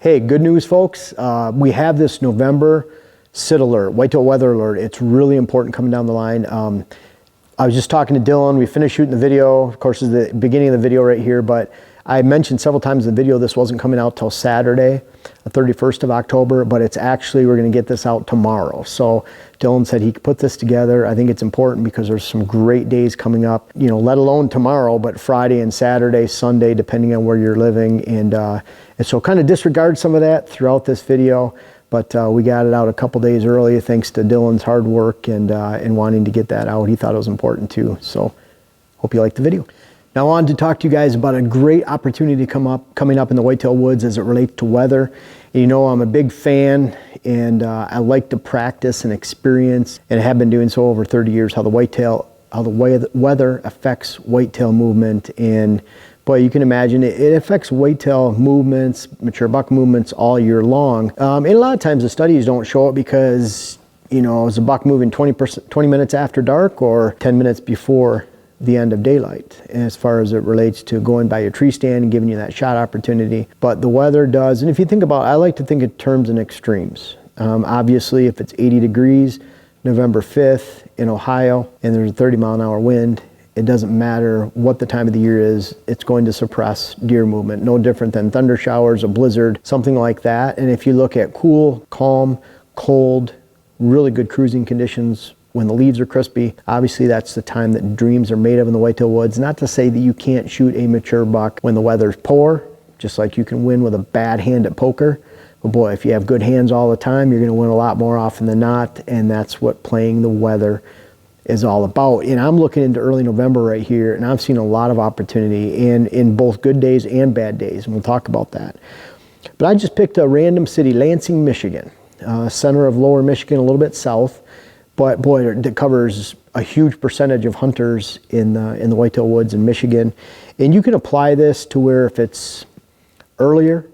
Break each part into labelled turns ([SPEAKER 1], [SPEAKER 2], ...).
[SPEAKER 1] Hey, good news, folks. We have this November sit alert, whitetail weather alert. It's really important coming down the line. I was just talking to Dylan. We finished shooting the video. Of course, it's the beginning of the video right here, but I mentioned several times in the video this wasn't coming out till Saturday, the 31st of October, but it's actually, we're going to get this out tomorrow. So Dylan said he could put this together. I think it's important because there's some great days coming up, you know, let alone tomorrow, but Friday and Saturday, Sunday, depending on where you're living. And so kind of disregard some of that throughout this video. But we got it out a couple days early thanks to Dylan's hard work and wanting to get that out. He thought it was important too. So hope you liked the video. Now I wanted to talk to you guys about a great opportunity coming up in the whitetail woods as it relates to weather. You know, I'm a big fan and I like to practice and experience, and I have been doing so over 30 years, how the weather affects whitetail movement. And boy, you can imagine it affects whitetail movements, mature buck movements all year long. And a lot of times the studies don't show it because, you know, is a buck moving 20 minutes after dark or 10 minutes before the end of daylight, as far as it relates to going by your tree stand and giving you that shot opportunity. But the weather does, and if you think about it, I like to think in terms in extremes. Obviously, if it's 80 degrees, November 5th in Ohio, and there's a 30-mile-an-hour wind, it doesn't matter what the time of the year is, it's going to suppress deer movement. No different than thunder showers, a blizzard, something like that. And if you look at cool, calm, cold, really good cruising conditions, when the leaves are crispy, obviously that's the time that dreams are made of in the whitetail woods. Not to say that you can't shoot a mature buck when the weather's poor, just like you can win with a bad hand at poker. But boy, if you have good hands all the time, you're gonna win a lot more often than not, and that's what playing the weather is all about. And I'm looking into early November right here, and I've seen a lot of opportunity in both good days and bad days, and we'll talk about that. But I just picked a random city, Lansing, Michigan, center of lower Michigan, a little bit south. But boy, it covers a huge percentage of hunters in the whitetail woods in Michigan. And you can apply this to where if it's earlier,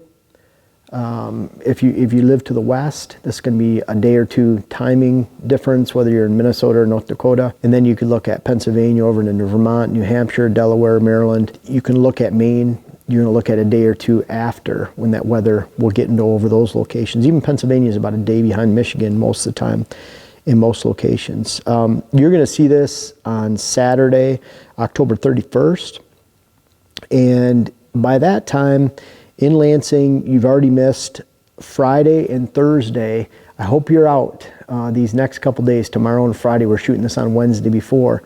[SPEAKER 1] if you live to the west, this is going to be a day or two timing difference, whether you're in Minnesota or North Dakota. And then you could look at Pennsylvania over into Vermont, New Hampshire, Delaware, Maryland. You can look at Maine. You're going to look at a day or two after when that weather will get into over those locations. Even Pennsylvania is about a day behind Michigan most of the time in most locations. You're going to see this on Saturday, October 31st. And by that time in Lansing, you've already missed Friday and Thursday. I hope you're out these next couple days, tomorrow and Friday. We're shooting this on Wednesday before,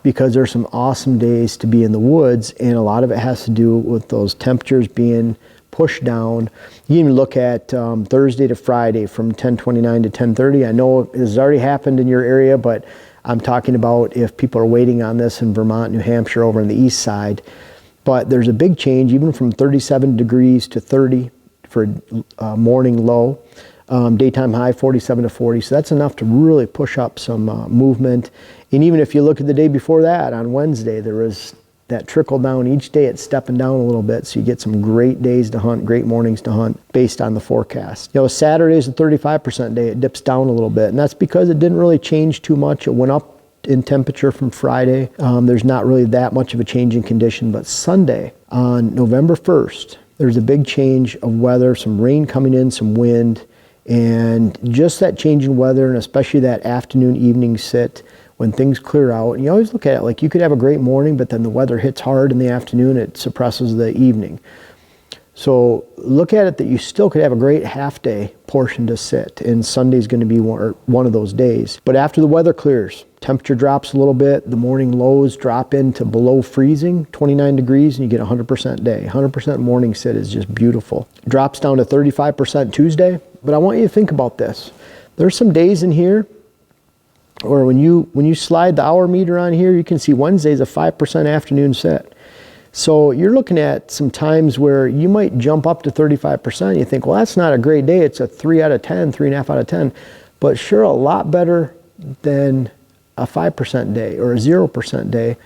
[SPEAKER 1] because there's some awesome days to be in the woods, and a lot of it has to do with those temperatures being pushed down. You can even look at Thursday to Friday from 10:29 to 10:30. I know it has already happened in your area, but I'm talking about if people are waiting on this in Vermont, New Hampshire, over on the east side. But there's a big change, even from 37 degrees to 30 for morning low. Daytime high 47 to 40. So that's enough to really push up some movement. And even if you look at the day before that, on Wednesday, there was that trickle down. Each day it's stepping down a little bit, so you get some great days to hunt, great mornings to hunt based on the forecast. You know, Saturday is a 35% day. It dips down a little bit, and that's because it didn't really change too much. It went up in temperature from Friday. There's not really that much of a change in condition, but Sunday on November 1st, there's a big change of weather, some rain coming in, some wind, and just that change in weather, and especially that afternoon, evening sit, when things clear out. And you always look at it like you could have a great morning, but then the weather hits hard in the afternoon, it suppresses the evening. So look at it that you still could have a great half day portion to sit, and Sunday's going to be one of those days. But after the weather clears, temperature drops a little bit, the morning lows drop into below freezing, 29 degrees, and you get 100% day. 100% morning sit is just beautiful. Drops down to 35% Tuesday, but I want you to think about this. There's some days in here, or when you slide the hour meter on here, you can see Wednesday's a 5% afternoon set. So you're looking at some times where you might jump up to 35%. You think, well, that's not a great day. It's a 3 out of 10, 3.5 out of 10. But sure, a lot better than a 5% day or a 0% day.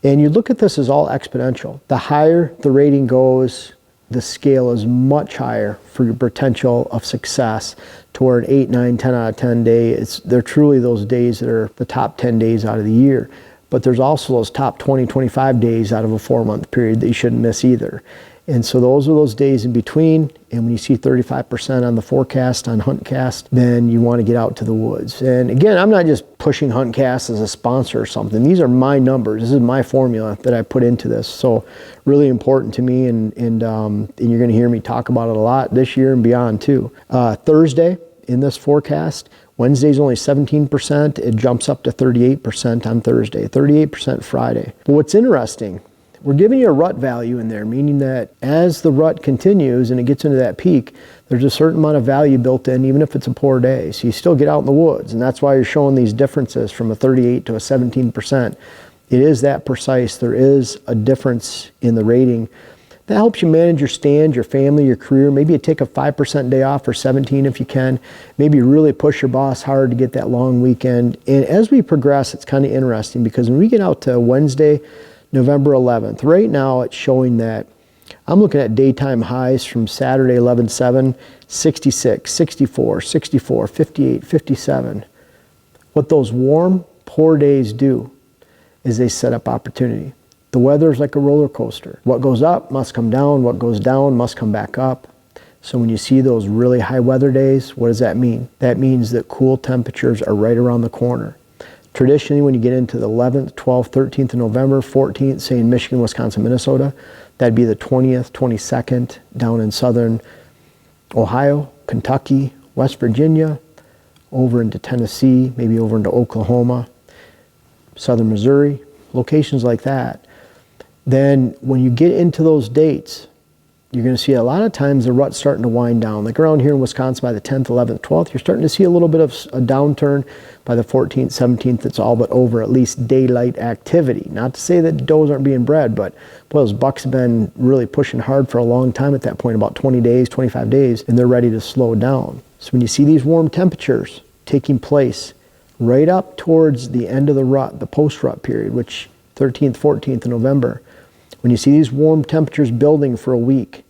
[SPEAKER 1] And you look at this as all exponential. The higher the rating goes, the scale is much higher for your potential of success toward 8, 9, 10 out of 10 day. They're truly those days that are the top 10 days out of the year. But there's also those top 20, 25 days out of a 4-month period that you shouldn't miss either. And so those are those days in between, And when you see 35% on the forecast on HuntCast, then you want to get out to the woods. And again, I'm not just pushing HuntCast as a sponsor or something. These are my numbers. This is my formula that I put into this. So really important to me, and you're going to hear me talk about it a lot this year and beyond too. Thursday in this forecast, Wednesday's only 17%. It jumps up to 38% on Thursday, 38% Friday. But what's interesting, we're giving you a rut value in there, meaning that as the rut continues and it gets into that peak, there's a certain amount of value built in, even if it's a poor day. So you still get out in the woods, and that's why you're showing these differences from a 38 to a 17%. It is that precise. There is a difference in the rating. That helps you manage your stand, your family, your career. Maybe you take a 5% day off, or 17 if you can. Maybe you really push your boss hard to get that long weekend. And as we progress, it's kind of interesting, because when we get out to Wednesday, November 11th, right now it's showing that I'm looking at daytime highs from Saturday 11/7, 66, 64, 64, 58, 57. What those warm, poor days do is they set up opportunity. The weather is like a roller coaster. What goes up must come down. What goes down must come back up. So when you see those really high weather days, what does that mean? That means that cool temperatures are right around the corner. Traditionally, when you get into the 11th, 12th, 13th of November, 14th, say in Michigan, Wisconsin, Minnesota, that'd be the 20th, 22nd down in southern Ohio, Kentucky, West Virginia, over into Tennessee, maybe over into Oklahoma, southern Missouri, locations like that. Then when you get into those dates, you're going to see a lot of times the rut's starting to wind down. Like around here in Wisconsin by the 10th, 11th, 12th, you're starting to see a little bit of a downturn. By the 14th, 17th, it's all but over, at least daylight activity. Not to say that does aren't being bred, but boy, those bucks have been really pushing hard for a long time at that point, about 20 days, 25 days, and they're ready to slow down. So when you see these warm temperatures taking place right up towards the end of the rut, the post-rut period, which 13th, 14th of November, when you see these warm temperatures building for a week,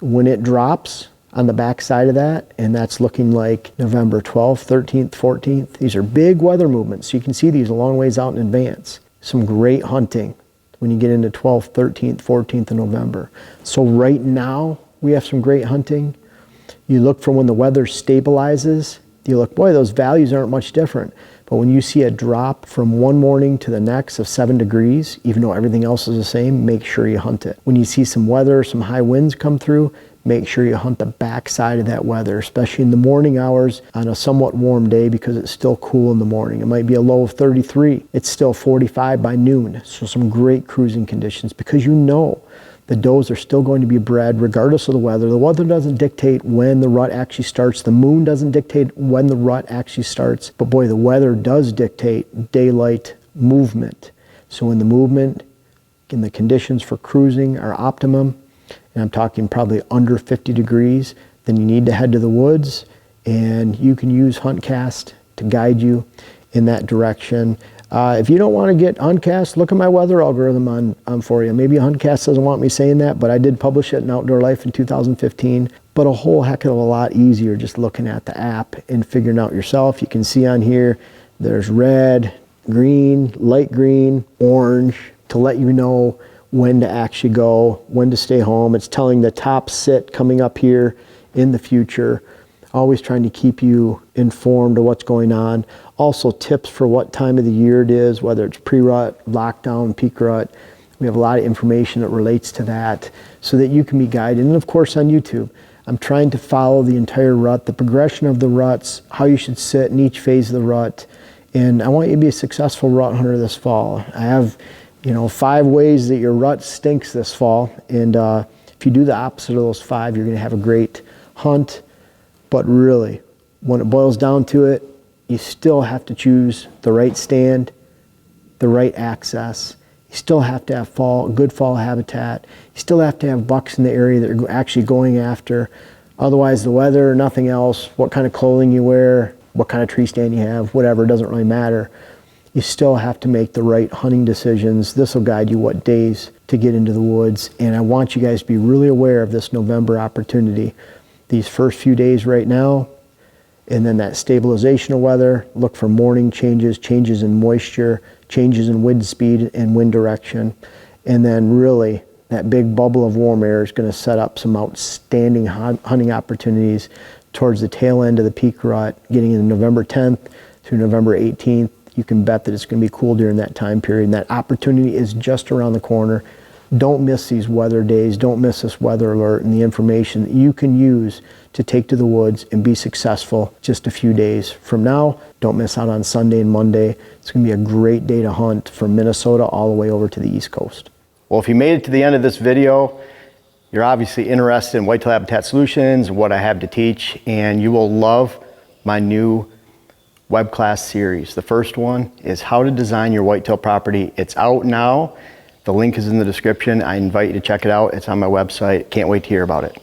[SPEAKER 1] when it drops on the back side of that, and that's looking like November 12th, 13th, 14th, these are big weather movements. So you can see these a long ways out in advance. Some great hunting when you get into 12th, 13th, 14th of November. So right now, we have some great hunting. You look for when the weather stabilizes, you look, boy, those values aren't much different. But when you see a drop from one morning to the next of 7 degrees, even though everything else is the same, make sure you hunt it. When you see some weather, some high winds come through, make sure you hunt the back side of that weather, especially in the morning hours on a somewhat warm day, because it's still cool in the morning. It might be a low of 33. It's still 45 by noon. So some great cruising conditions, because you know the does are still going to be bred regardless of the weather. The weather doesn't dictate when the rut actually starts. The moon doesn't dictate when the rut actually starts. But boy, the weather does dictate daylight movement. So when the movement and the conditions for cruising are optimum, and I'm talking probably under 50 degrees, then you need to head to the woods, and you can use HuntCast to guide you in that direction. If you don't want to get HuntCast, look at my weather algorithm on for you. Maybe HuntCast doesn't want me saying that, but I did publish it in Outdoor Life in 2015. But a whole heck of a lot easier just looking at the app and figuring out yourself. You can see on here, there's red, green, light green, orange, to let you know when to actually go, when to stay home. It's telling the top sit coming up here in the future. Always trying to keep you informed of what's going on. Also tips for what time of the year it is, whether it's pre-rut, lockdown, peak rut. We have a lot of information that relates to that so that you can be guided. And of course on YouTube, I'm trying to follow the entire rut, the progression of the ruts, how you should sit in each phase of the rut. And I want you to be a successful rut hunter this fall. I have 5 ways that your rut stinks this fall. And if you do the opposite of those 5, you're gonna have a great hunt. But really, when it boils down to it, you still have to choose the right stand, the right access. You still have to have good fall habitat. You still have to have bucks in the area that you're actually going after. Otherwise, the weather, nothing else, what kind of clothing you wear, what kind of tree stand you have, whatever, it doesn't really matter. You still have to make the right hunting decisions. This will guide you what days to get into the woods. And I want you guys to be really aware of this November opportunity. These first few days right now, and then that stabilization of weather. Look for morning changes, changes in moisture, changes in wind speed and wind direction. And then really, that big bubble of warm air is going to set up some outstanding hunting opportunities towards the tail end of the peak rut, getting into November 10th through November 18th. You can bet that it's going to be cool during that time period, and that opportunity is just around the corner. Don't miss these weather days. Don't miss this weather alert and the information that you can use to take to the woods and be successful just a few days from now. Don't miss out on Sunday and Monday. It's going to be a great day to hunt from Minnesota all the way over to the East Coast. Well, if you made it to the end of this video, you're obviously interested in whitetail habitat solutions, what I have to teach, and you will love my new web class series. The first one is how to design your whitetail property. It's out now. The link is in the description. I invite you to check it out. It's on my website. Can't wait to hear about it.